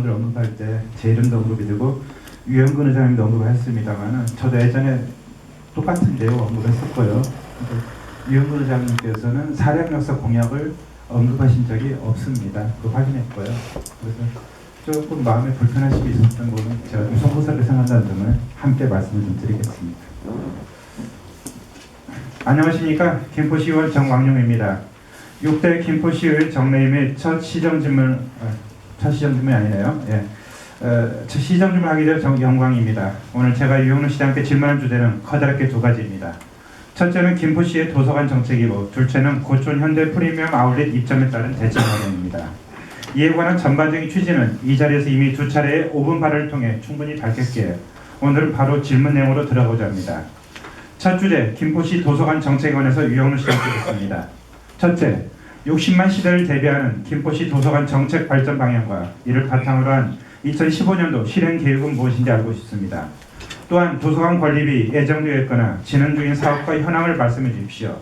의원들 언급할 때 제 이름도 언급이 되고 유영근 의장님도 언급을 했습니다만 저도 예전에 똑같은 내용 언급했었고요. 유영근 의장님께서는 사량 역사 공약을 언급하신 적이 없습니다. 그거 확인했고요. 그래서 조금 마음에 불편하심이 있었던 거는 제가 좀 송구스럽게 생각한다는 점을 함께 말씀을 좀 드리겠습니다. 안녕하십니까. 김포시의원 정광용입니다. 6대 김포시의 정례 및 첫 시정질문이 아니네요. 예. 첫 시정질문 하기 전 영광입니다. 오늘 제가 유영록 시장께 질문할 주제는 커다랗게 두 가지입니다. 첫째는 김포시의 도서관 정책이고 둘째는 고촌 현대 프리미엄 아울렛 입점에 따른 대책 마련입니다. 이에 관한 전반적인 취지는 이 자리에서 이미 두 차례의 5분 발언을 통해 충분히 밝혔기에 오늘은 바로 질문 내용으로 들어가고자 합니다. 첫 주제, 김포시 도서관 정책에 관해서 유영록 시장께 묻습니다. 첫째, 60만 시대를 대비하는 김포시 도서관 정책 발전 방향과 이를 바탕으로 한 2015년도 실행 계획은 무엇인지 알고 싶습니다. 또한 도서관 건립이 예정되어 있거나 진행 중인 사업과 현황을 말씀해 주십시오.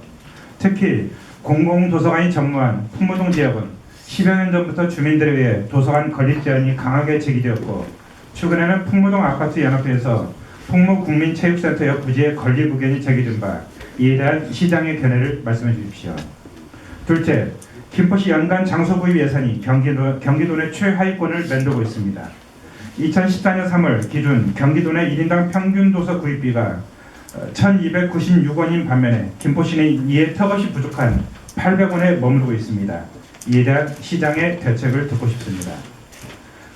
특히 공공도서관이 전무한 풍무동 지역은 10여 년 전부터 주민들에 의해 도서관 건립 제한이 강하게 제기되었고 최근에는 풍무동 아파트 연합회에서 풍무국민체육센터 옆 부지에 건립 의견이 제기된 바 이에 대한 시장의 견해를 말씀해 주십시오. 둘째, 김포시 연간 장소 구입 예산이 경기도 내 최하위권을 맴돌고 있습니다. 2014년 3월 기준 경기도 내 1인당 평균 도서 구입비가 1,296원인 반면에 김포시는 이에 턱없이 부족한 800원에 머무르고 있습니다. 이에 대한 시장의 대책을 듣고 싶습니다.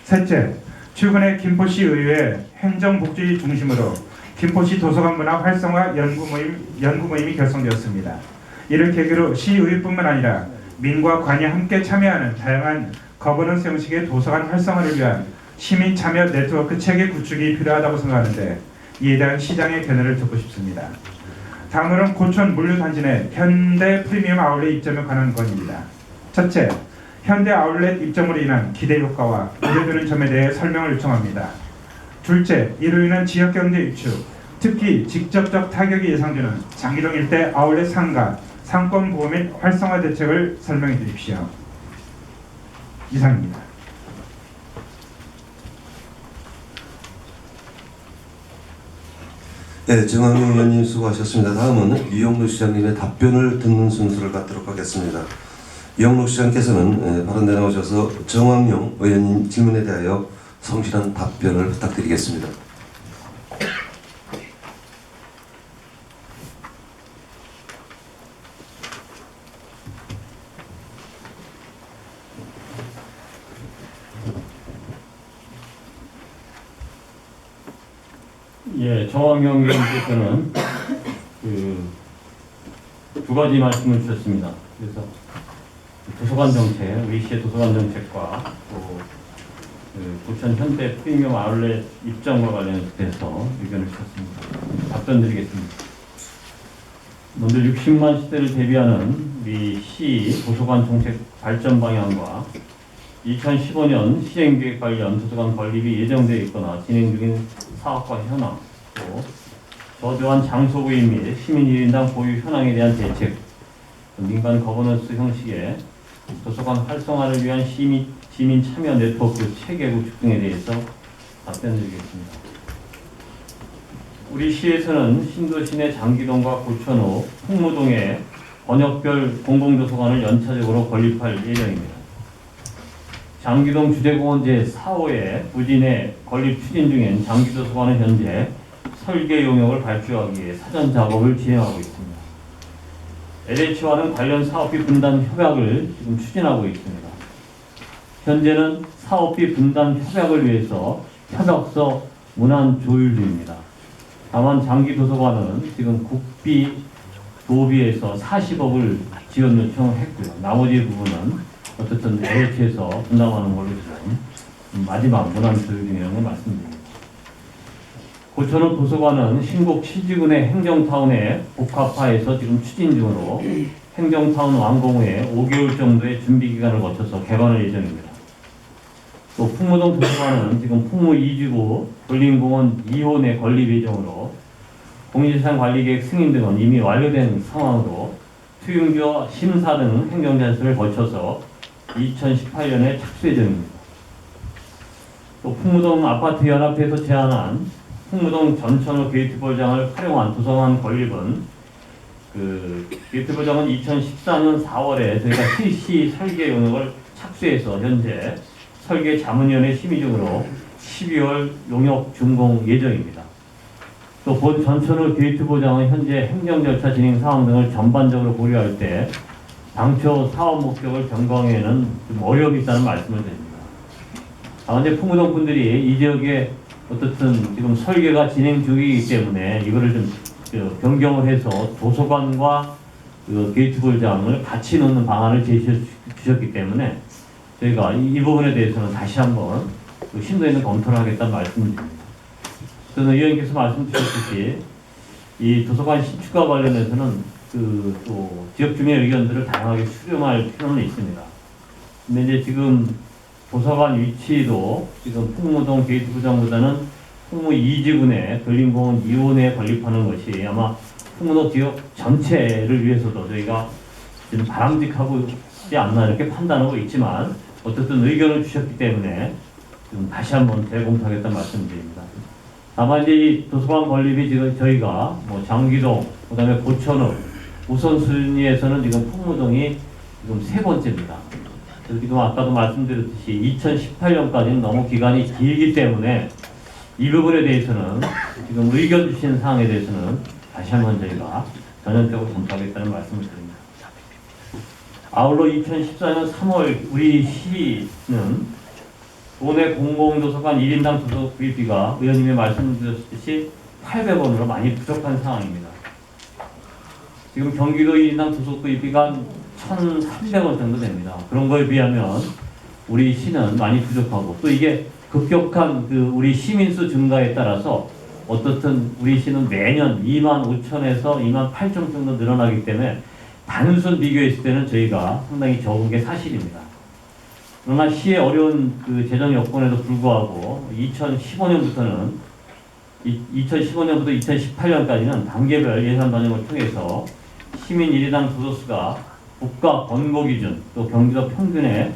셋째, 최근에 김포시 의회 행정복지 중심으로 김포시 도서관 문화 활성화 연구 모임이 결성되었습니다. 이를 계기로 시의회뿐만 아니라 민과 관이 함께 참여하는 다양한 거버넌스 형식의 도서관 활성화를 위한 시민 참여 네트워크 체계 구축이 필요하다고 생각하는데 이에 대한 시장의 견해를 듣고 싶습니다. 다음으로는 고촌 물류단지 내 현대 프리미엄 아울렛 입점에 관한 건입니다. 첫째, 현대 아울렛 입점으로 인한 기대 효과와 우려되는 점에 대해 설명을 요청합니다. 둘째, 이로 인한 지역경제 위축, 특히 직접적 타격이 예상되는 장기동 일대 아울렛 상가, 상권 보호 및 활성화 대책을 설명해 주십시오. 이상입니다. 네, 정광용 의원님 수고하셨습니다. 다음은 유영록 시장님의 답변을 듣는 순서를 갖도록 하겠습니다. 유영록 시장께서는 발언대 나오셔서 정광용 의원님 질문에 대하여 성실한 답변을 부탁드리겠습니다. 예, 정광용 의원께서는 두 가지 말씀을 주셨습니다. 그래서 도서관 정책, 우리 시의 도서관 정책과 또 부천 현대 프리미엄 아울렛 입점과 관련해서 의견을 주셨습니다. 답변드리겠습니다. 먼저 60만 시대를 대비하는 우리 시 도서관 정책 발전 방향과 2015년 시행계획 관련 도서관 건립이 예정되어 있거나 진행 중인 사업과 현황, 또 저조한 장소 구입 및 시민 1인당 보유 현황에 대한 대책, 민간 거버넌스 형식의 도서관 활성화를 위한 시민 참여 네트워크 체계 구축 등에 대해서 답변드리겠습니다. 우리 시에서는 신도시 내 장기동과 고천호, 풍무동에 번역별 공공도서관을 연차적으로 건립할 예정입니다. 장기동 주제공원 제4호의 부지 내 건립 추진 중인 장기도서관은 현재 설계 용역을 발표하기 위해 사전 작업을 진행하고 있습니다. LH와는 관련 사업비 분담 협약을 지금 추진하고 있습니다. 현재는 사업비 분담 협약을 위해서 협약서 문안 조율 중입니다. 다만 장기도서관은 지금 국비 도비에서 40억을 지원 요청을 했고요. 나머지 부분은 어쨌든 LH에서 분담하는 걸로 지금 마지막 문안 조율 중이라는 걸 말씀드립니다. 고천호 도서관은 신곡 시지군의 행정타운에 복합화해서 지금 추진 중으로 행정타운 완공 후에 5개월 정도의 준비기간을 거쳐서 개관할 예정입니다. 또 풍무동 도서관은 지금 풍무 2지구 볼링공원 2호 내 건립 예정으로 공유재산 관리계획 승인 등은 이미 완료된 상황으로 투용지와 심사 등 행정자수를 거쳐서 2018년에 착수 예정입니다. 또 풍무동 아파트 연합회에서 제안한 풍무동 전천후 게이트볼장을 활용한 도서관 건립은 그 게이트볼장은 2014년 4월에 저희가 실시 설계 용역을 착수해서 현재 설계 자문위원회 심의 중으로 12월 용역 준공 예정입니다. 또 본 전천후 게이트볼장은 현재 행정 절차 진행 사항 등을 전반적으로 고려할 때 당초 사업 목적을 변경에는 좀 어려움이 있다는 말씀을 드립니다. 다만 이제 풍무동 분들이 이 지역에 어떻든 지금 설계가 진행 중이기 때문에 이거를 좀 변경을 해서 도서관과 그 게이트볼장을 같이 놓는 방안을 제시해 주셨기 때문에 저희가 이 부분에 대해서는 다시 한번 심도 있는 검토를 하겠다는 말씀을 드립니다. 저는 의원님께서 말씀 주셨듯이 이 도서관 신축과 관련해서는 또 지역 주민의 의견들을 다양하게 수렴할 필요는 있습니다. 근데 이제 지금 도서관 위치도 지금 풍무동 게이트볼장보다는 풍무 2지구내 근린공원 2호내에 건립하는 것이 아마 풍무동 지역 전체를 위해서도 저희가 지금 바람직하지 않나 이렇게 판단하고 있지만 어쨌든 의견을 주셨기 때문에 좀 다시 한번 재검토하겠다는 말씀드립니다. 다만 이제 이 도서관 건립이 지금 저희가 뭐 장기동, 그다음에 고천읍 우선순위에서는 지금 풍무동이 지금 3번째입니다. 그래서 지금 아까도 말씀드렸듯이 2018년까지는 너무 기간이 길기 때문에 이 부분에 대해서는 지금 의견 주신 사항에 대해서는 다시 한번 저희가 전형적으로 검토하겠다는 말씀을 드립니다. 아울러 2014년 3월 우리 시는 도내 공공도서관 1인당 도서 구입비가 의원님이 말씀드렸듯이 800원으로 많이 부족한 상황입니다. 지금 경기도 1인당 도서 구입비가 1,300원 정도 됩니다. 그런 거에 비하면 우리 시는 많이 부족하고 또 이게 급격한 우리 시민수 증가에 따라서 어떻든 우리 시는 매년 25,000에서 28,000 정도 늘어나기 때문에 단순 비교했을 때는 저희가 상당히 적은 게 사실입니다. 그러나 시의 어려운 재정 여건에도 불구하고 2015년부터 2018년까지는 단계별 예산 반영을 통해서 시민 1인당 도서수가 국가 권고 기준 또 경기도 평균에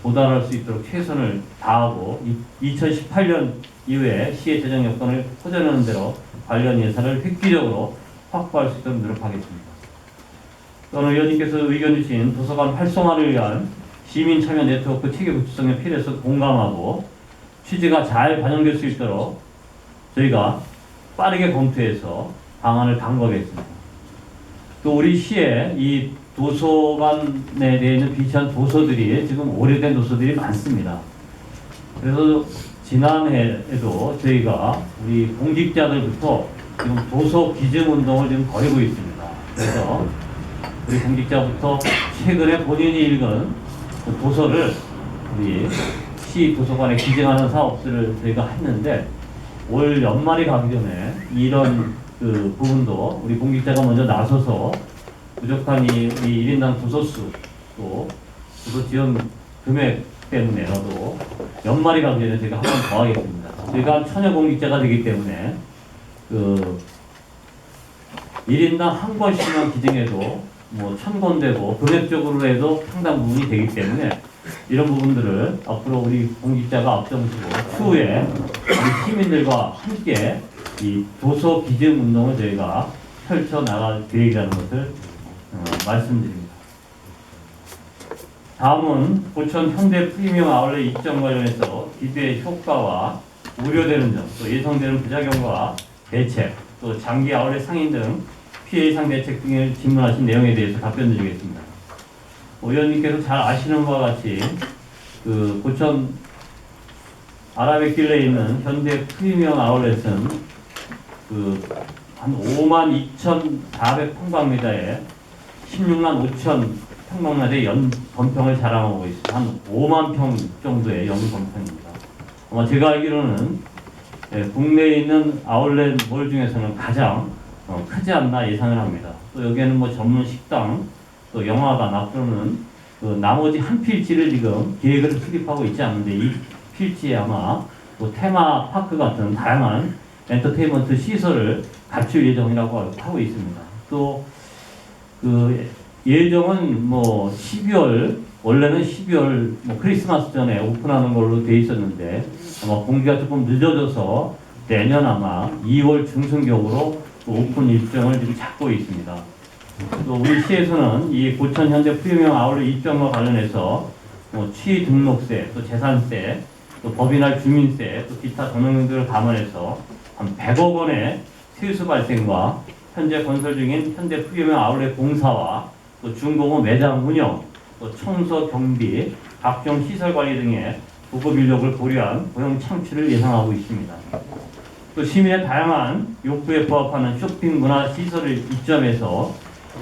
도달할 수 있도록 최선을 다하고 2018년 이후에 시의 재정 여건을 호전하는 대로 관련 예산을 획기적으로 확보할 수 있도록 노력하겠습니다. 또는 의원님께서 의견 주신 도서관 활성화를 위한 시민 참여 네트워크 체계 구축성에 필요해서 공감하고 취지가 잘 반영될 수 있도록 저희가 빠르게 검토해서 방안을 강구하겠습니다. 또 우리 시에 이 도서관에 대해 비치한 도서들이 지금 오래된 도서들이 많습니다. 그래서 지난해에도 저희가 우리 공직자들부터 지금 도서 기증 운동을 지금 벌이고 있습니다. 그래서 우리 공직자부터 최근에 본인이 읽은 그 도서를 우리 시 도서관에 기증하는 사업들을 저희가 했는데 올 연말이 가기 전에 이런 부분도 우리 공직자가 먼저 나서서 부족한 이 1인당 도서수 또 도서 지원 금액 때문에라도 연말이 가기 전에 제가 한 번 더 하겠습니다. 저희가 천여 공직자가 되기 때문에 1인당 한 권씩만 기증해도 뭐 1,000권 되고 금액적으로 해도 상당 부분이 되기 때문에 이런 부분들을 앞으로 우리 공직자가 앞장서고 추후에 우리 시민들과 함께 이 도서 기증 운동을 저희가 펼쳐나갈 계획이라는 것을 말씀드립니다. 다음은 고천 현대 프리미엄 아울렛 입점 관련해서 기대 효과와 우려되는 점, 또 예상되는 부작용과 대책, 또 장기 아울렛 상인 등 피해 예상 대책 등을 질문하신 내용에 대해서 답변 드리겠습니다. 의원님께서 잘 아시는 바와 같이 고천 아라뱃길에 있는 현대 프리미엄 아울렛은 한 52,400평방미터에 16만 5천 평방미터의 연 건평을 자랑하고 있습니다. 한 5만 평 정도의 연 건평입니다. 아마 제가 알기로는 국내에 있는 아울렛 몰 중에서는 가장 크지 않나 예상을 합니다. 또 여기에는 뭐 전문 식당, 또 영화관 앞으로는 나머지 한 필지를 지금 계획을 수립하고 있지 않은데 이 필지에 아마 뭐 테마파크 같은 다양한 엔터테인먼트 시설을 갖출 예정이라고 하고 있습니다. 또 예정은 뭐 12월 원래는 12월 크리스마스 전에 오픈하는 걸로 돼 있었는데 아마 공지가 조금 늦어져서 내년 아마 2월 중순경으로 오픈 일정을 지금 잡고 있습니다. 또 우리 시에서는 이 고천 현대 프리미엄 아울렛 입점과 관련해서 취등록세, 또 재산세, 또 법인할 주민세, 또 기타 전용료들을 감안해서 한 100억 원의 세수 발생과 현재 건설 중인 현대 프리미엄 아울렛 공사와 또 중공업 매장 운영, 또 청소 경비, 각종 시설 관리 등의 고급 인력을 고려한 고용 창출을 예상하고 있습니다. 또 시민의 다양한 욕구에 부합하는 쇼핑 문화 시설을 입점해서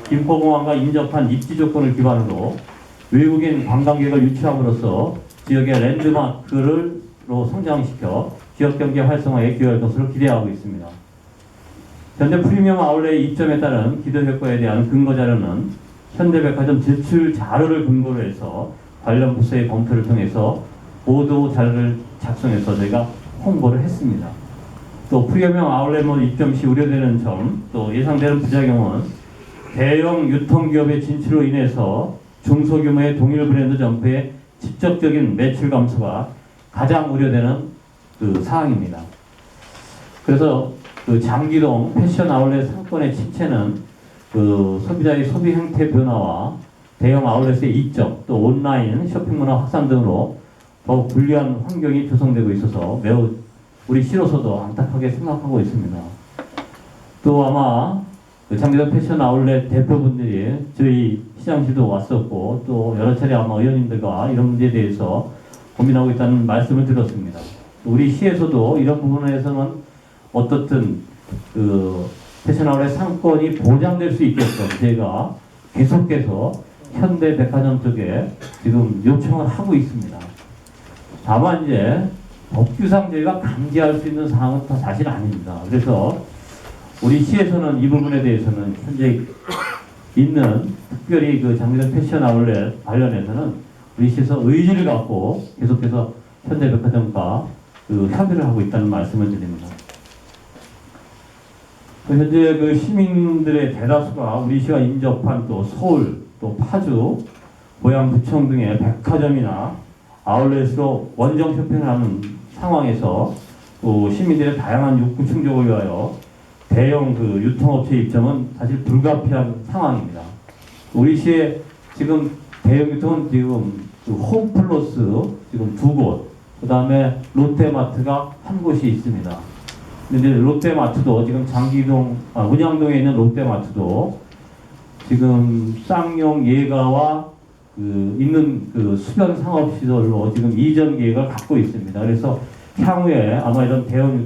김포공항과 인접한 입지 조건을 기반으로 외국인 관광객을 유치함으로써 지역의 랜드마크를 성장시켜 지역 경제 활성화에 기여할 것으로 기대하고 있습니다. 현대 프리미엄 아울렛 입점에 따른 기대 효과에 대한 근거 자료는 현대백화점 제출 자료를 근거로 해서 관련 부서의 검토를 통해서 보도 자료를 작성해서 저희가 홍보를 했습니다. 또 프리미엄 아울렛몰 입점 시 우려되는 점, 또 예상되는 부작용은 대형 유통기업의 진출로 인해서 중소규모의 동일 브랜드 점포의 직접적인 매출 감소가 가장 우려되는 그 사항입니다. 그래서 그 장기동 패션 아울렛 상권의 침체는 그 소비자의 소비 행태 변화와 대형 아울렛의 이적, 또 온라인 쇼핑 문화 확산 등으로 더욱 불리한 환경이 조성되고 있어서 매우 우리 시로서도 안타깝게 생각하고 있습니다. 또 아마 장기동 패션 아울렛 대표분들이 저희 시장실도 왔었고 또 여러 차례 아마 의원님들과 이런 문제에 대해서 고민하고 있다는 말씀을 들었습니다. 우리 시에서도 이런 부분에서는 어떻든 그 패션 아울렛 상권이 보장될 수 있게끔 제가 계속해서 현대백화점 쪽에 지금 요청을 하고 있습니다. 다만 이제 법규상 저희가 감지할 수 있는 사항은 다 사실 아닙니다. 그래서 우리 시에서는 이 부분에 대해서는 현재 있는 특별히 그 장기동 패션 아울렛 관련해서는 우리 시에서 의지를 갖고 계속해서 현대백화점과 그 협의를 하고 있다는 말씀을 드립니다. 현재 그 시민들의 대다수가 우리 시와 인접한 또 서울, 또 파주, 고양 부천 등의 백화점이나 아울렛으로 원정 쇼핑을 하는 상황에서 또 시민들의 다양한 욕구 충족을 위하여 대형 그 유통업체 입점은 사실 불가피한 상황입니다. 우리 시에 지금 대형 유통은 지금 그 홈플러스 지금 2곳, 그 다음에 롯데마트가 한 곳이 있습니다. 근데 롯데마트도 지금 운양동에 있는 롯데마트도 지금 쌍용 예가와 그 있는 그 수변 상업시설로 지금 이전 계획을 갖고 있습니다. 그래서 향후에 아마 이런 대형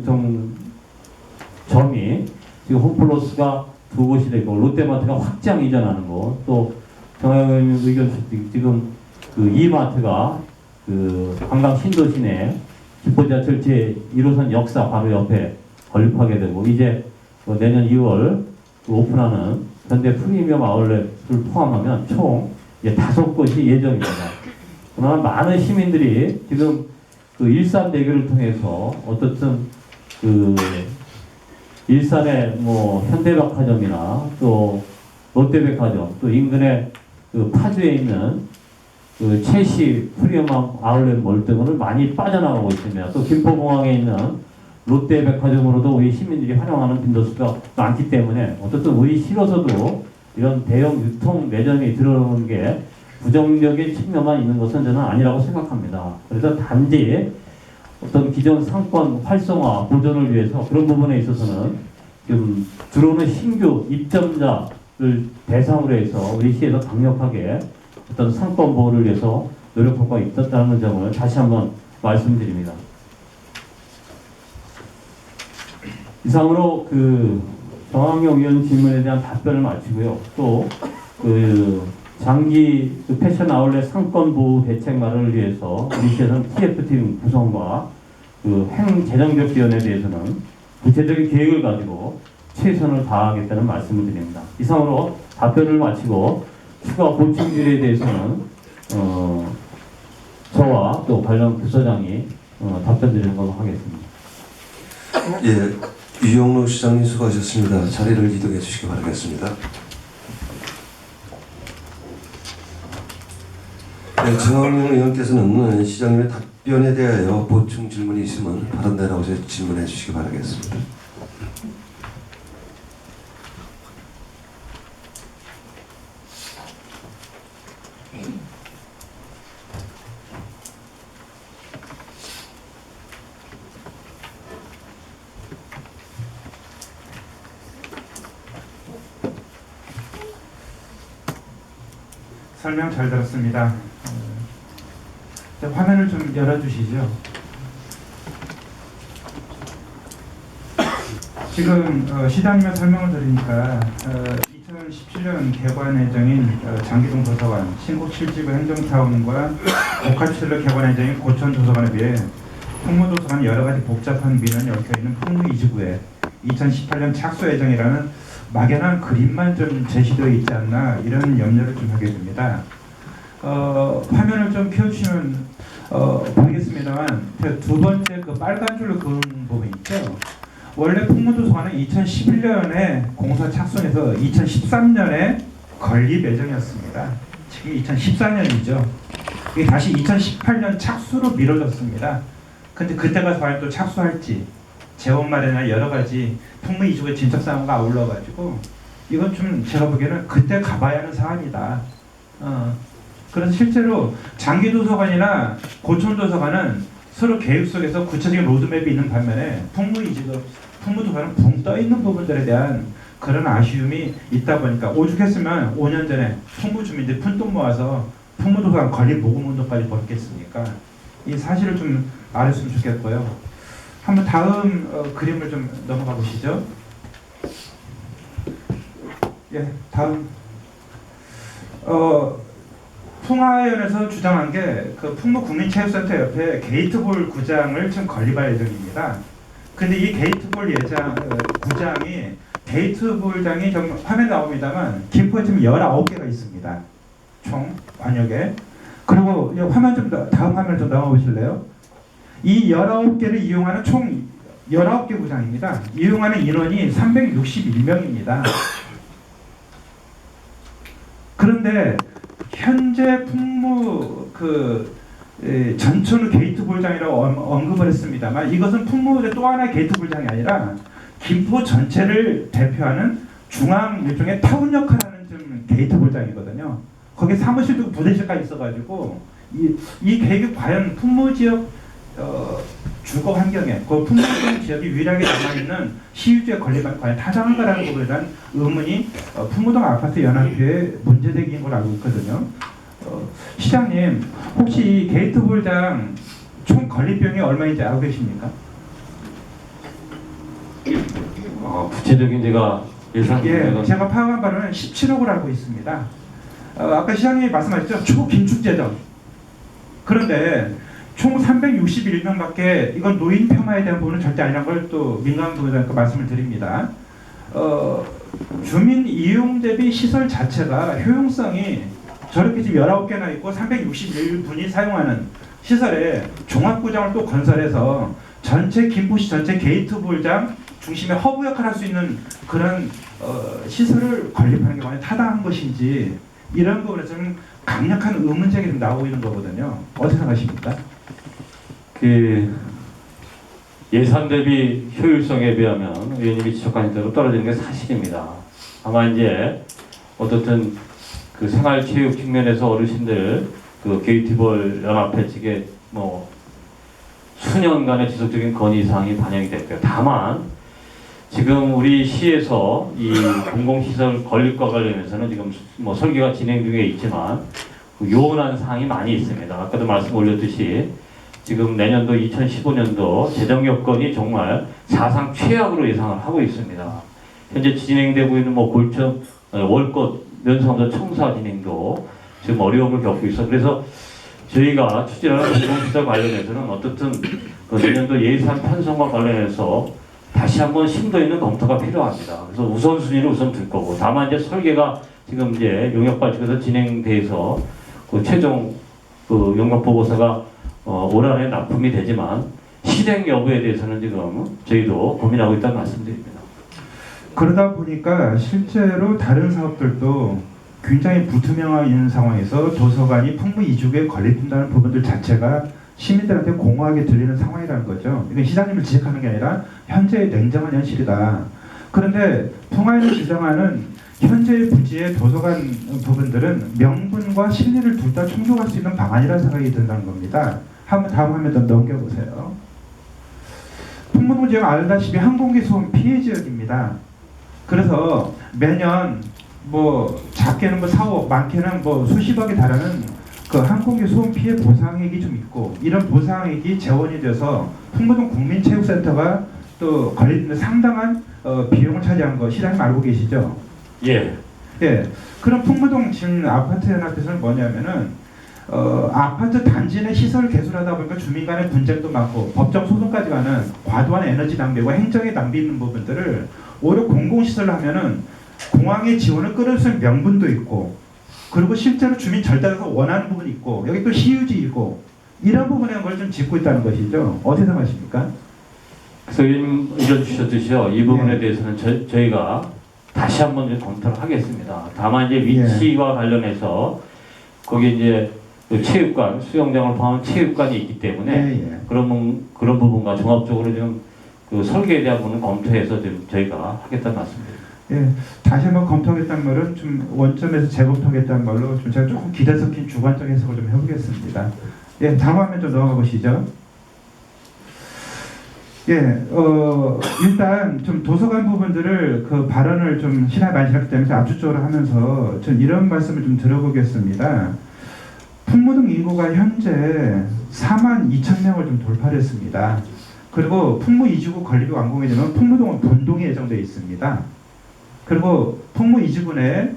유통점이 지금 홈플러스가 2곳이 되고 롯데마트가 확장 이전하는 거, 또 정영현 의견 지금 그 이마트가 그 관광 신도시내 기포지하철 제1호선 역사 바로 옆에 건립하게 되고 이제 내년 2월 오픈하는 현대 프리미엄 아울렛을 포함하면 총 5곳이 예정입니다. 그러나 많은 시민들이 지금 그 일산대교를 통해서 어떻든 그 일산의 현대백화점이나 또 롯데백화점 또 인근의 그 파주에 있는 그 최시 프리미엄 아울렛몰 등을 많이 빠져나가고 있습니다. 또 김포공항에 있는 롯데백화점으로도 우리 시민들이 활용하는 빈도수가 많기 때문에 어쨌든 우리 시로서도 이런 대형 유통 매점이 들어오는 게 부정적인 측면만 있는 것은 저는 아니라고 생각합니다. 그래서 단지 어떤 기존 상권 활성화 보존을 위해서 그런 부분에 있어서는 지금 들어오는 신규 입점자를 대상으로 해서 우리 시에서 강력하게 어떤 상권 보호를 위해서 노력하고 있었다는 점을 다시 한번 말씀드립니다. 이상으로 그 정학용 의원 질문에 대한 답변을 마치고요. 또 그 장기 그 패션 아울렛 상권 보호 대책 마련을 위해서 우리 시에서는 TF팀 구성과 그 행재정적 지원에 대해서는 구체적인 계획을 가지고 최선을 다하겠다는 말씀을 드립니다. 이상으로 답변을 마치고 추가 보충질에 대해서는 저와 또 관련 부서장이 답변 드리는 걸로 하겠습니다. 예, 유영록 시장님 수고하셨습니다. 자리를 이동해 주시기 바라겠습니다. 네, 정황용 의원께서는 시장님의 답변에 대하여 보충 질문이 있으면 발언 내나오셔서 질문해 주시기 바라겠습니다. 설명 잘 들었습니다. 화면을 좀 열어주시죠. 지금 시장님의 설명을 들으니까 2017년 개관 예정인 장기동 도서관, 신곡 7지구 행정타운과 복합실로 개관 예정인 고천 도서관에 비해 풍무도서관 여러 가지 복잡한 민원이 얽혀있는 풍무 2지구에 2018년 착수 예정이라는 막연한 그림만 좀 제시되어 있지 않나 이런 염려를 좀 하게 됩니다. 화면을 좀 켜주시면 보겠습니다만 두 번째 그 빨간 줄로 그은 부분 있죠. 원래 풍무도서관은 2011년에 공사 착수해서 2013년에 건립 예정이었습니다. 지금 2014년이죠. 이게 다시 2018년 착수로 미뤄졌습니다. 근데 그때가 과연 또 착수할지 재원 마련이나 여러 가지 풍무 이주의 진척 사항과 아울러가지고 이건 좀 제가 보기에는 그때 가봐야 하는 사안이다. 그래서 실제로 장기도서관이나 고촌도서관은 서로 계획 속에서 구체적인 로드맵이 있는 반면에 풍무도서관은 붕 떠 있는 부분들에 대한 그런 아쉬움이 있다 보니까 오죽했으면 5년 전에 풍무 주민들이 푼돈 모아서 풍무도서관 건립 모금 운동까지 벌였겠습니까? 이 사실을 좀 알았으면 좋겠고요. 한번 다음 그림을 좀 넘어가 보시죠. 예, 다음. 풍화위원회에서 주장한 게 그 풍무국민체육센터 옆에 게이트볼 구장을 지금 건립할 예정입니다. 근데 이 게이트볼 구장이 게이트볼장이 좀 화면 나옵니다만 김포에 지금 19개가 있습니다. 총 관역에. 그리고 화면 좀 다음 화면 좀 넘어 보실래요? 이 19개를 이용하는 총 19개 구장입니다. 이용하는 인원이 361명입니다. 그런데 현재 풍무 전천후 게이트볼장이라고 언급을 했습니다만 이것은 풍무의 또 하나의 게이트볼장이 아니라 김포 전체를 대표하는 중앙 일종의 타운 역할을 하는 좀 게이트볼장이거든요. 거기에 사무실도 부대실까지 있어가지고 이 계획이 과연 풍무 지역 주거 환경에 그 풍무 지역이 유일하게 남아있는 시유지에 건립한 과연 타당한가라는 부분에 대한 의문이 풍무동 아파트 연합회에 문제제기인 걸 알고 있거든요. 시장님 혹시 이 게이트볼장 총 건립 비용이 얼마인지 알고 계십니까? 구체적인 제가 예상 제가 파악한 바로는 17억을 알고 있습니다. 아까 시장님이 말씀하셨죠? 초긴축 재정. 그런데 총 361명밖에 이건 노인 폄하에 대한 부분은 절대 아니라는 걸 또 민간부에서 말씀을 드립니다. 주민 이용 대비 시설 자체가 효용성이 저렇게 지금 19개나 있고 361분이 사용하는 시설에 종합구장을 또 건설해서 전체 김포시 전체 게이트볼장 중심에 허브 역할을 할 수 있는 그런 시설을 건립하는 게 과연 타당한 것인지 이런 부분에서는 강력한 의문제가 좀 나오고 있는 거거든요. 어떻게 생각하십니까? 예산 대비 효율성에 비하면 의원님이 지적하신 대로 떨어지는 게 사실입니다. 아마 이제 어떻든 그 생활체육 측면에서 어르신들 그 게이트볼 연합회 측에 뭐 수년간의 지속적인 건의사항이 반영이 됐고요. 다만 지금 우리 시에서 이 공공시설 건립과 관련해서는 지금 뭐 설계가 진행 중에 있지만 그 요원한 사항이 많이 있습니다. 아까도 말씀 올렸듯이 지금 내년도 2015년도 재정 여건이 정말 사상 최악으로 예상을 하고 있습니다. 현재 진행되고 있는 뭐 골천 월것 면사무소 청사 진행도 지금 어려움을 겪고 있어. 그래서 저희가 추진하는 공공시설 관련해서는 어떻든 그 내년도 예산 편성과 관련해서 다시 한번 심도 있는 검토가 필요합니다. 그래서 우선순위를 우선 둘 거고, 다만 이제 설계가 지금 이제 용역발식에서 진행돼서 그 최종 그 용역 보고서가 올 한해 납품이 되지만 실행 여부에 대해서는 지금 저희도 고민하고 있다는 말씀드립니다. 그러다 보니까 실제로 다른 사업들도 굉장히 불투명한 상황에서 도서관이 풍무 이주에 걸린다는 부분들 자체가 시민들한테 공허하게 들리는 상황이라는 거죠. 이건 시장님을 지적하는 게 아니라 현재의 냉정한 현실이다. 그런데 통화에서 주장하는 현재의 부지의 도서관 부분들은 명분과 실리를 둘 다 충족할 수 있는 방안이라는 생각이 든다는 겁니다. 다음 화면 더 넘겨보세요. 풍무동 지역 알다시피 항공기 소음 피해 지역입니다. 그래서 매년 뭐 작게는 뭐 4억, 많게는 뭐 수십억에 달하는 그 항공기 소음 피해 보상액이 좀 있고, 이런 보상액이 재원이 돼서 풍무동 국민체육센터가 또 관리되는 상당한 비용을 차지하는 거 시장님 알고 계시죠? 예. 예. 그럼 풍무동 지금 아파트 연합에서는 뭐냐면은 아파트 단지 내 시설을 개설하다 보니까 주민 간의 분쟁도 많고 법정 소송까지 가는 과도한 에너지 낭비와 행정의 낭비 있는 부분들을 오히려 공공시설을 하면은 공항의 지원을 끌어수 있는 명분도 있고, 그리고 실제로 주민 절단에서 원하는 부분이 있고, 여기 또 시유지이고, 이런 부분에 걸 좀 짚고 있다는 것이죠. 어떻게 생각하십니까? 의원님 의견 주셨듯이요. 이 부분에 예. 대해서는 저희가 다시 한번 좀 검토를 하겠습니다. 다만 이제 위치와 관련해서 거기 이제 그 체육관, 수영장을 포함한 체육관이 있기 때문에 예. 그런 부분과 종합적으로 좀 그 설계에 대한 부분은 검토해서 좀 저희가 하겠다는 말씀입니다. 예, 다시 한번 검토하겠다는 말은 좀 원점에서 재검토하겠다는 말로 좀 제가 조금 기대 섞인 주관적 해석을 좀 해보겠습니다. 예, 다음 화면 좀 넘어가 보시죠. 예, 일단 좀 도서관 부분들을 그 발언을 좀 신하에 많이 지났기 때문에 압축적으로 하면서 전 이런 말씀을 좀 들어보겠습니다. 풍무동 인구가 현재 4만 2천 명을 좀 돌파를 했습니다. 그리고 풍무 이주구 건립이 완공이 되면 풍무동은 본동이 예정되어 있습니다. 그리고 풍무 이주군에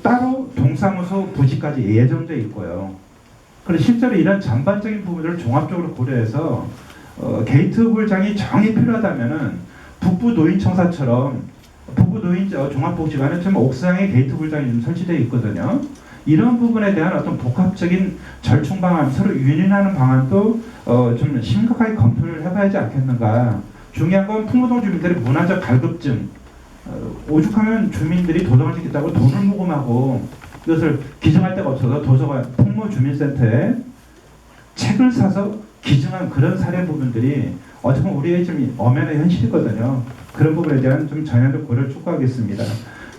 따로 동사무소 부지까지 예정되어 있고요. 그리고 실제로 이런 전반적인 부분들을 종합적으로 고려해서 게이트홀장이 정이 필요하다면은 북부 노인청사처럼 북부 노인 종합복지관은 지금 옥상에 게이트홀장이 좀 설치되어 있거든요. 이런 부분에 대한 어떤 복합적인 절충 방안, 서로 윈윈하는 방안도 좀 심각하게 검토를 해봐야 하지 않겠는가. 중요한 건 풍무동 주민들의 문화적 갈급증, 오죽하면 주민들이 도서관 짓겠다고 돈을 모금하고 이것을 기증할 데가 없어서 도서관 풍무주민센터에 책을 사서 기증한 그런 사례 부분들이 어떻게 보면 우리의 좀 엄연한 현실이거든요. 그런 부분에 대한 좀 전향적 고려를 촉구하겠습니다.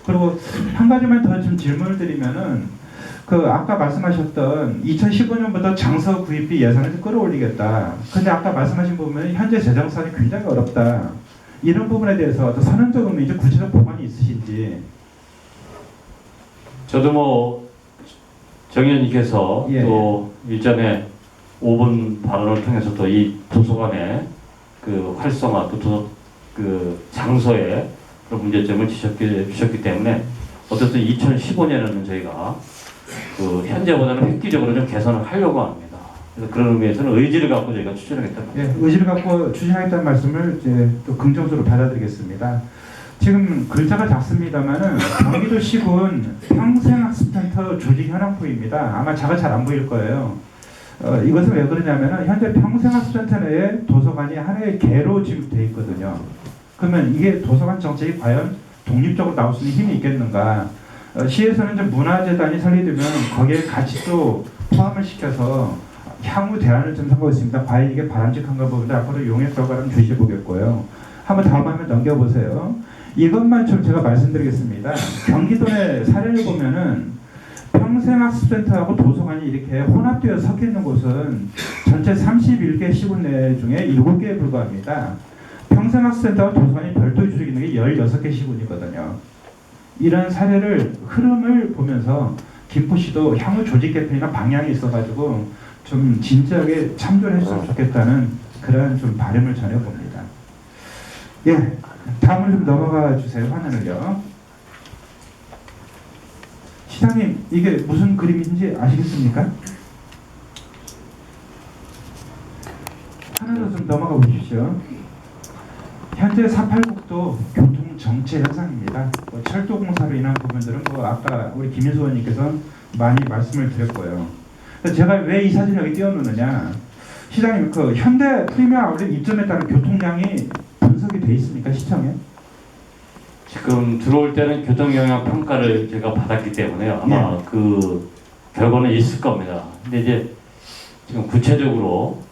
그리고 한 가지만 더 좀 질문을 드리면은 그 아까 말씀하셨던 2015년부터 장서 구입비 예산을 좀 끌어올리겠다. 근데 아까 말씀하신 부분은 현재 재정사안이 굉장히 어렵다. 이런 부분에 대해서 어떤 선언적 의미, 구체적 보관이 있으신지. 저도 뭐 정 의원님께서 예. 또 일전에 5분 발언을 통해서 또 이 도서관의 그 활성화 또 그 장소에 그런 문제점을 주셨기 때문에 어쨌든 2015년에는 저희가 그 현재보다는 획기적으로 좀 개선을 하려고 합니다. 그래서 그런 의미에서는 의지를 갖고 저희가 추진하겠다는 예, 의지를 갖고 추진하겠다는 말씀을 이제 또 긍정적으로 받아들이겠습니다. 지금 글자가 작습니다만은 경기도 시군 평생학습센터 조직 현황표입니다. 아마 자가 잘 안 보일 거예요. 이것은 왜 그러냐면은 현재 평생학습센터 내에 도서관이 하나의 개로 지금 돼 있거든요. 그러면 이게 도서관 정책이 과연 독립적으로 나올 수 있는 힘이 있겠는가? 시에서는 이제 문화재단이 설립되면 거기에 같이 또 포함을 시켜서 향후 대안을 좀 삼고 있습니다. 과연 이게 바람직한가 보는데 앞으로 용역 결과를 주시해 보겠고요. 한번 다음 화면 넘겨보세요. 이것만 좀 제가 말씀드리겠습니다. 경기도 내 사례를 보면은 평생학습센터하고 도서관이 이렇게 혼합되어 섞여 있는 곳은 전체 31개 시군 내 중에 7개에 불과합니다. 평생학습센터와 도서관이 별도의 조직이 있는 게 16개 시군이거든요. 이런 사례를 흐름을 보면서 김포시도 향후 조직 개편이나 방향이 있어가지고 좀 진지하게 참조를 했으면 좋겠다는 그런 좀 바람을 전해봅니다. 예, 다음으로 좀 넘어가 주세요. 화면을요. 시장님, 이게 무슨 그림인지 아시겠습니까? 하나로 좀 넘어가 보십시오. 현재 486도 교통 정체 현상입니다. 철도 공사로 인한 부분들은 아까 우리 김인수 의원님께서 많이 말씀을 드렸고요. 제가 왜 이 사진을 여기 띄워놓느냐? 시장님, 그 현대 프리미엄 아울렛 입점에 따른 교통량이 분석이 돼 있습니까, 시청에? 지금 들어올 때는 교통영향 평가를 제가 받았기 때문에 아마 그 결과는 있을 겁니다. 근데 이제 지금 구체적으로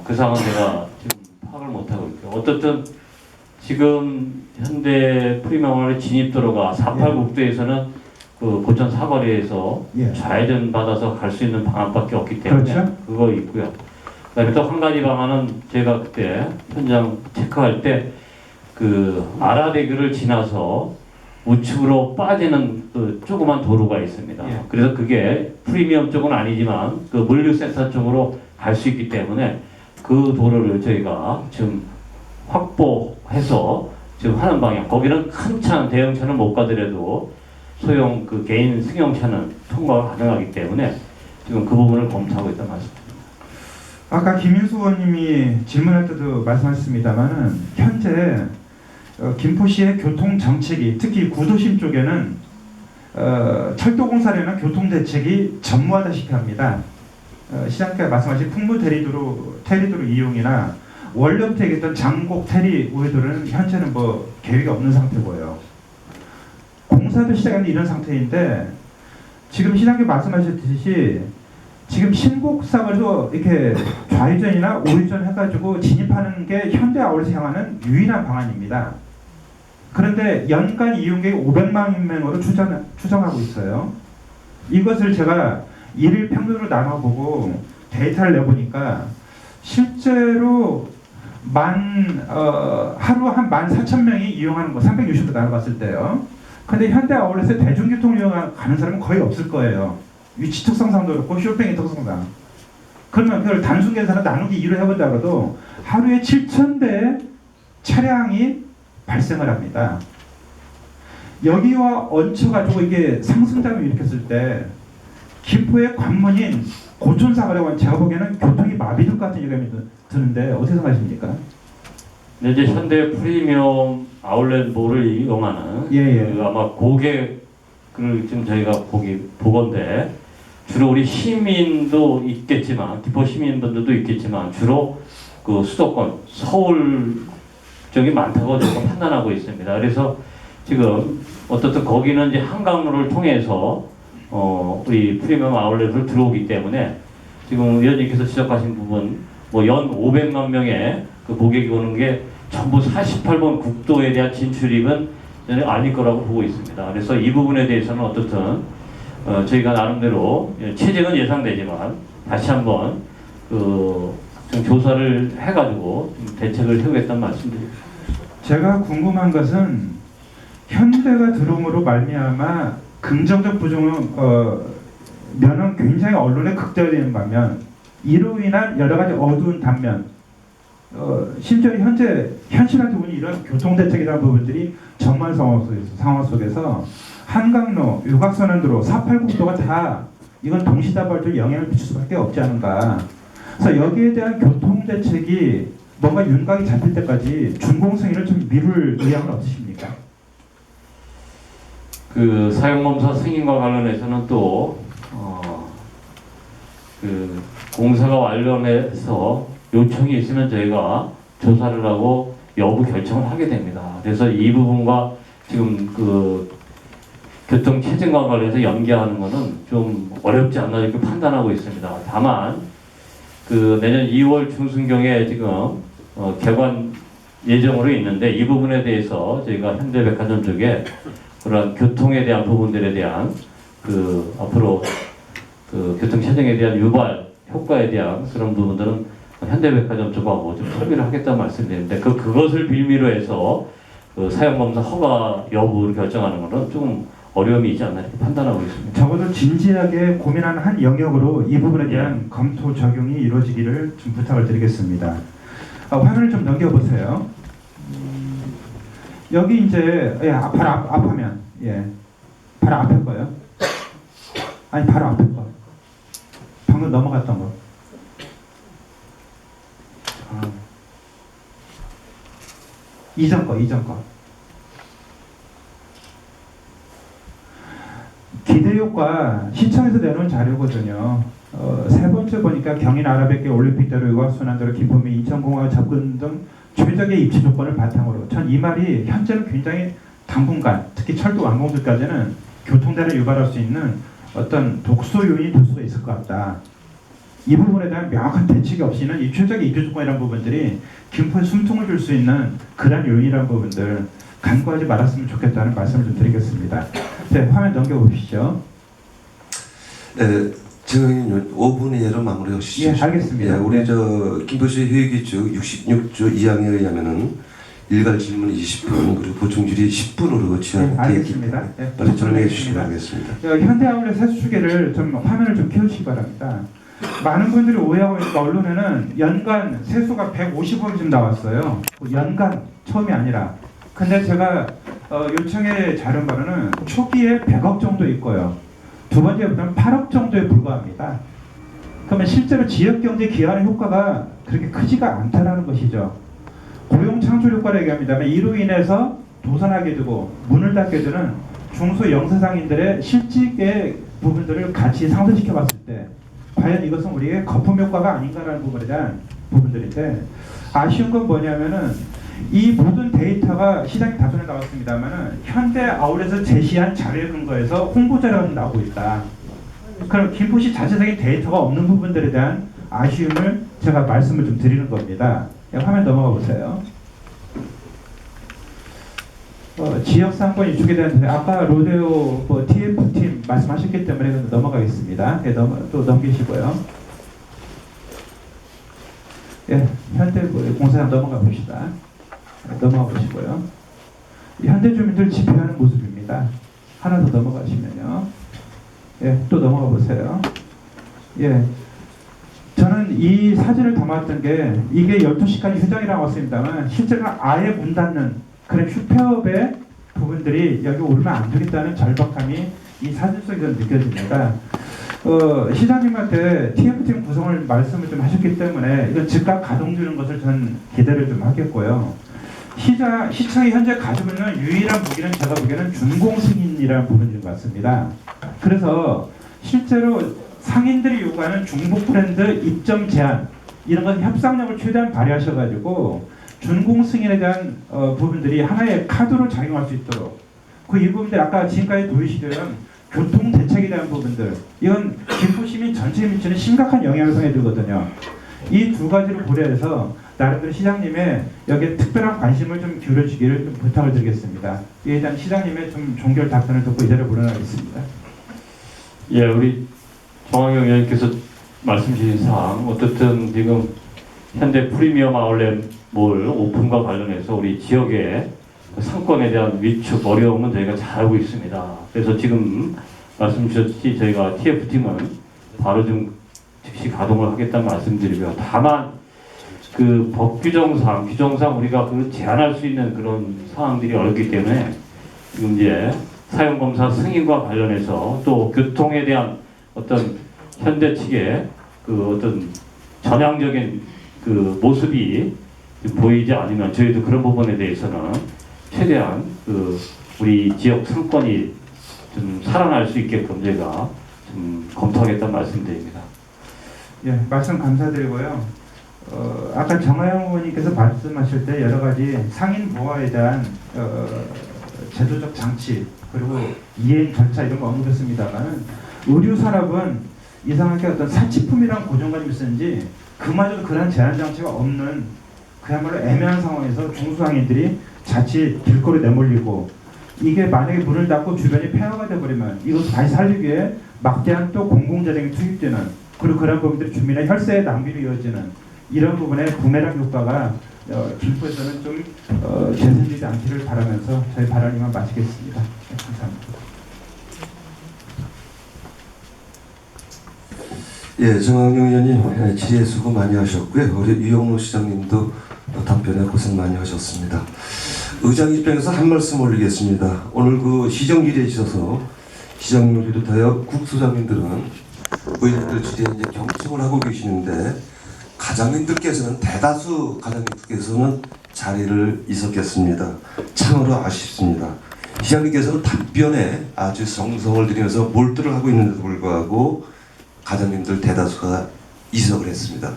그 상황은 제가 지금 파악을 못하고 있고요. 어떻든 지금 현대 프리미엄의 진입도로가 489도에서는 그 고천 사거리에서 예. 좌회전 받아서 갈 수 있는 방안밖에 없기 때문에 그렇죠. 그거 있고요. 그다음에 또 한 가지 방안은 제가 그때 현장 체크할 때 그 아라대교를 지나서 우측으로 빠지는 그 조그만 도로가 있습니다. 예. 그래서 그게 프리미엄 쪽은 아니지만 그 물류센터 쪽으로 갈 수 있기 때문에 그 도로를 저희가 지금 확보해서 지금 하는 방향. 거기는 큰 차, 대형차는 못 가더라도 소형 그 개인 승용차는 통과가 가능하기 때문에 지금 그 부분을 검토하고 있다는 말씀입니다. 아까 김인수 의원님이 질문할 때도 말씀하셨습니다만은 현재 김포시의 교통 정책이 특히 구도심 쪽에는 철도공사라는 교통 대책이 전무하다시피 합니다. 시장님께서 말씀하신 풍무 테리도로 이용이나 원래부터 얘기했던 장곡 테리 우회도로는 현재는 뭐 계획이 없는 상태고요. 공사도 시작하는 이런 상태인데 지금 시장님 말씀하셨듯이 지금 신곡사거리도 이렇게 좌회전이나 우회전 해가지고 진입하는 게 현대 아울렛을 향하는 유일한 방안입니다. 그런데 연간 이용객이 500만 명으로 추정하고 있어요. 이것을 제가 일일 평균으로 나눠보고 데이터를 내보니까 실제로 하루 한 14,000명이 이용하는 거 360도 나눠봤을 때요. 근데 현대 아울렛에 대중교통을 이용하는 사람은 거의 없을 거예요. 위치 특성상도 그렇고 쇼핑의 특성상. 그러면 그걸 단순 계산을 나누기 2로 해본다 그래도 하루에 7,000대의 차량이 발생을 합니다. 여기와 얹혀가지고 이게 상승장을 일으켰을 때 김포의 관문인 고촌사거리와 제가 보기에는 교통이 마비될 것 같은 예감이 드는데 어떻게 생각하십니까? 네, 이제 현대 프리미엄 아울렛몰을 이용하는 예. 그 아마 고객을 지금 저희가 보건데 주로 우리 시민도 있겠지만 김포 시민분들도 있겠지만 주로 그 수도권 서울 쪽이 많다고 저희가 판단하고 있습니다. 그래서 지금 어떻든 거기는 이제 한강로를 통해서 우리 프리미엄 아울렛을 들어오기 때문에 지금 위원님께서 지적하신 부분 뭐 연 500만 명의 그 고객이 오는 게 전부 48번 국도에 대한 진출입은 저는 아닐 거라고 보고 있습니다. 그래서 이 부분에 대해서는 어떻든 저희가 나름대로 체증은 예상되지만 다시 한번 좀 조사를 해가지고 대책을 세우겠다는 말씀드립니다. 제가 궁금한 것은 현대가 들어옴으로 말미암아 긍정적 면은 굉장히 언론에 극대화되는 반면 이로 인한 여러 가지 어두운 단면 심지어 현실화 부분이 이런 교통대책에 대한 부분들이 정말 상황 속에서 한강로, 유곽선안도로, 489도가 다 이건 동시다발적 영향을 미칠 수밖에 없지 않은가. 그래서 여기에 대한 교통대책이 뭔가 윤곽이 잡힐 때까지 준공승인을 좀 미룰 의향은 없으십니까? 그 사용검사 승인과 관련해서는 또 그 공사가 완료해서 요청이 있으면 저희가 조사를 하고 여부 결정을 하게 됩니다. 그래서 이 부분과 지금 그 교통 체증과 관련해서 연계하는 것은 좀 어렵지 않나 이렇게 판단하고 있습니다. 다만 그 내년 2월 중순경에 지금 개관 예정으로 있는데 이 부분에 대해서 저희가 현대백화점 쪽에 그런 교통에 대한 부분들에 대한 그 앞으로 그 교통 체증에 대한 유발 효과에 대한 그런 부분들은 현대백화점 쪽하고 좀 협의를 하겠다는 말씀드리는데 그것을 빌미로 해서 그 사용검사 허가 여부를 결정하는 것은 좀 어려움이 있지 않나 이렇게 판단하고 있습니다. 적어도 진지하게 고민하는 한 영역으로 이 부분에 대한 검토 적용이 이루어지기를 좀 부탁을 드리겠습니다. 화면을 좀 넘겨보세요. 여기 이제 바로 앞화면 바로 앞에 거요. 아니 바로 앞에 거. 방금 넘어갔던 거. 이전 거. 기대효과 시청에서 내놓은 자료거든요. 세 번째 보니까 경인 아라뱃길 올림픽대로 유곽순환도로 김포 및 인천공항 접근 등 최적의 입지 조건을 바탕으로 전 이 말이 현재는 굉장히 당분간 특히 철도 완공들까지는 교통대를 유발할 수 있는 어떤 독소 요인이 될 수가 있을 것 같다. 이 부분에 대한 명확한 대책이 없이는 이 최적의 이주 조건이라는 부분들이 김포에 숨통을 줄 수 있는 그런 요인이라는 부분들 간과하지 말았으면 좋겠다는 말씀을 좀 드리겠습니다. 네, 화면 넘겨보시죠. 정의원 5분 이내로 마무리하시죠. 예, 알겠습니다. 예, 우리 저 김포시 회의규칙 66조 2항에 의하면은 일괄 질문 20분 그리고 보충 질의 10분으로 네, 제한되어 알겠습니다. 있기 네, 때문에 빨리 정리해 주시기 바라겠습니다. 현대아울렛 세수주기를 좀 화면을 좀 키우시기 바랍니다. 많은 분들이 오해하고 있는 언론에는 연간 세수가 150억이 나왔어요. 연간 처음이 아니라. 근데 제가 요청에 자른 바로는 초기에 100억 정도 있고요. 두 번째부터는 8억 정도에 불과합니다. 그러면 실제로 지역경제 기여하는 효과가 그렇게 크지가 않다는 것이죠. 고용 창출 효과를 얘기합니다만 이로 인해서 도산하게 되고 문을 닫게 되는 중소영세상인들의 실직의 부분들을 같이 상쇄시켜 봤을 때 과연 이것은 우리의 거품 효과가 아닌가라는 부분에 대한 부분들인데 아쉬운 건 뭐냐면은 이 모든 데이터가 시장에 다소에 나왔습니다만은 현대 아울렛에서 제시한 자료에 근거해서 홍보 자료가 나오고 있다. 그럼 김포시 자체적인 데이터가 없는 부분들에 대한 아쉬움을 제가 말씀을 좀 드리는 겁니다. 화면 넘어가 보세요. 지역 상권 이쪽에 대한 아까 로데오 TF팀 말씀하셨기 때문에 넘어가겠습니다. 예, 또 넘기시고요. 예, 현대공사장 넘어가 봅시다. 넘어가 보시고요. 현대주민들 집회하는 모습입니다. 하나 더 넘어가시면요. 예, 또 넘어가 보세요. 예, 저는 이 사진을 담았던 게 이게 12시까지 휴장이라고 왔습니다만 실제로는 아예 문 닫는 그런 휴폐업의 부분들이 여기 오르면 안 되겠다는 절박함이 이 사진 속에서 느껴집니다. 시장님한테 TF팀 구성을 말씀을 좀 하셨기 때문에 이건 즉각 가동 주는 것을 저는 기대를 좀 하겠고요. 시청이 현재 가지고 있는 유일한 무기는 제가 보기에는 준공 승인이라는 부분인 것 같습니다. 그래서 실제로 상인들이 요구하는 중복 브랜드 입점 제한 이런 건 협상력을 최대한 발휘하셔가지고 준공 승인에 대한 부분들이 하나의 카드로 작용할 수 있도록 이 부분들 아까 지금까지 도의시되는 교통 대책에 대한 부분들 이건 김포 시민 전체에 미치는 심각한 영향을 들거든요. 이 두 가지를 고려해서 나름대로 시장님의 여기에 특별한 관심을 좀 기울여 주기를 좀 부탁을 드리겠습니다. 이에 대한 시장님의 좀 종결 답변을 듣고 이대로 물러나겠습니다. 예, 우리 정황용 의원님께서 말씀 주신 사항 어떻든 지금 현대 프리미엄 아울렛 몰 오픈과 관련해서 우리 지역의 상권에 대한 위축 어려움은 저희가 잘 알고 있습니다. 그래서 지금 말씀 주셨듯이 저희가 TF팀은 바로 좀 즉시 가동을 하겠다는 말씀드리고요. 다만 그 법 규정상 우리가 그 제한할 수 있는 그런 사항들이 어렵기 때문에 지금 이제 사용검사 승인과 관련해서 또 교통에 대한 어떤 현대 측의 그 어떤 전향적인 그 모습이 보이지 않으면 저희도 그런 부분에 대해서는 최대한 그 우리 지역 상권이 좀 살아날 수 있게끔 저희가 좀 검토하겠다는 말씀드립니다. 예, 말씀 감사드리고요. 아까 정하영 의원님께서 말씀하실 때 여러 가지 상인 보호에 대한 제도적 장치 그리고 이행 절차 이런 거 언급했습니다만 의류 산업은 이상하게 어떤 사치품이란 고정관념이 있었는지 그마저도 그런 제한 장치가 없는 그야말로 애매한 상황에서 중소상인들이 자칫 길거리 내몰리고 이게 만약에 문을 닫고 주변이 폐허가 돼버리면 이것을 다시 살리기 위해 막대한 또 공공재정이 투입되는 그리고 그런 부분들이 주민의 혈세의 낭비로 이어지는 이런 부분에 부메랑 효과가 김포에서는 좀 재생되지 않기를 바라면서 저희 발언이만 마치겠습니다. 네, 감사합니다. 예, 정학용 의원님 질의 수고 많이 하셨고요. 우리 유영로 시장님도 답변에 고생 많이 하셨습니다. 의장 입장에서 한 말씀 올리겠습니다. 오늘 그 시정 질의에 있어서 시장님을 비롯하여 국소장님들은 의원들 질의에 이제 경청을 하고 계시는데 가장님들께서는 대다수 가장님들께서는 자리를 있었겠습니다. 참으로 아쉽습니다. 시장님께서는 답변에 아주 정성을 들이면서 몰두를 하고 있는데도 불구하고 가장님들 대다수가 이석을 했습니다.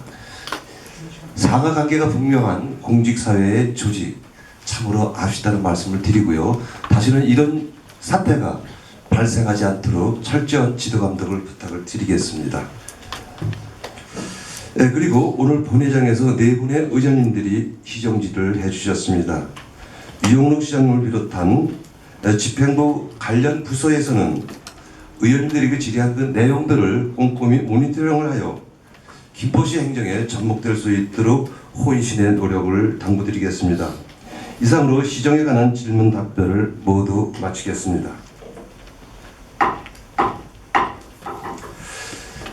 상하관계가 분명한 공직사회의 조직, 참으로 아쉽다는 말씀을 드리고요. 다시는 이런 사태가 발생하지 않도록 철저한 지도 감독을 부탁을 드리겠습니다. 그리고 오늘 본회장에서 네 분의 의원님들이 시정지를 해주셨습니다. 이용록 시장님을 비롯한 집행부 관련 부서에서는 의원님들이 그 질의한 그 내용들을 꼼꼼히 모니터링을 하여 김포시 행정에 접목될 수 있도록 혼신의 노력을 당부드리겠습니다. 이상으로 시정에 관한 질문 답변을 모두 마치겠습니다.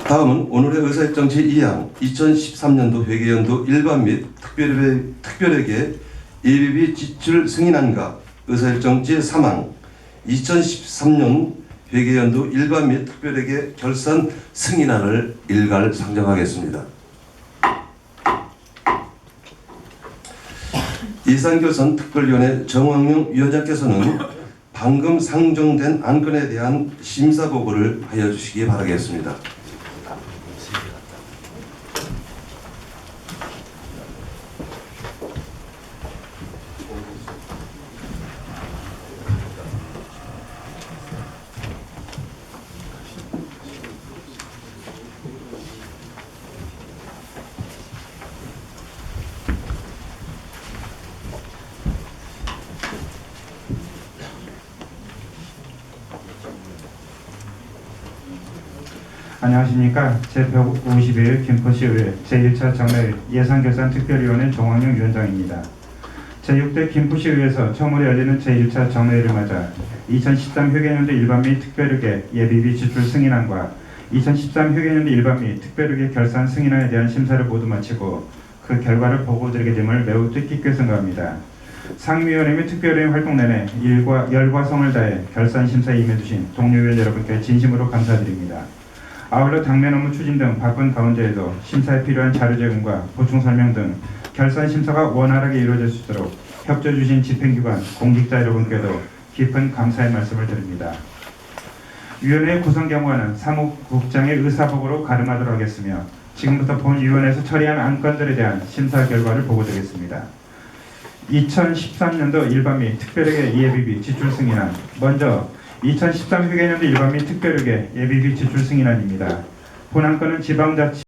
다음은 오늘의 의사일정 제2항 2013년도 회계연도 일반 및 특별회계 예비비 지출 승인안과 의사일정 제3항 2013년 회계연도 일반 및 특별회계 결산 승인안을 일괄 상정하겠습니다. 예산결산 특별위원회 정황용 위원장께서는 방금 상정된 안건에 대한 심사 보고를 하여 주시기 바라겠습니다. 안녕하십니까. 제151 김포시의회 제1차 정례 예산결산특별위원회 정황용 위원장입니다. 제6대 김포시의회에서 처음으로 열리는 제1차 정례를 맞아 2013 회계연도 일반 및 특별회계 예비비 지출 승인안과 2013 회계연도 일반 및 특별회계 결산 승인안에 대한 심사를 모두 마치고 그 결과를 보고드리게 됨을 매우 뜻깊게 생각합니다. 상임위원회 및 특별위원 활동 내내 열과 성을 다해 결산 심사에 임해주신 동료위원 여러분께 진심으로 감사드립니다. 아울러 당면 업무 추진 등 바쁜 가운데에도 심사에 필요한 자료 제공과 보충 설명 등 결산 심사가 원활하게 이루어질 수 있도록 협조해 주신 집행기관, 공직자 여러분께도 깊은 감사의 말씀을 드립니다. 위원회 구성 경과는 사무국장의 의사보고로 가름하도록 하겠으며 지금부터 본위원회에서 처리한 안건들에 대한 심사 결과를 보고드리겠습니다. 2013년도 일반 및 특별회계 예비비 지출 승인안. 먼저 2013 회계연도 일반 및 특별회계 예비비 지출 승인안입니다. 본 안건은 지방자치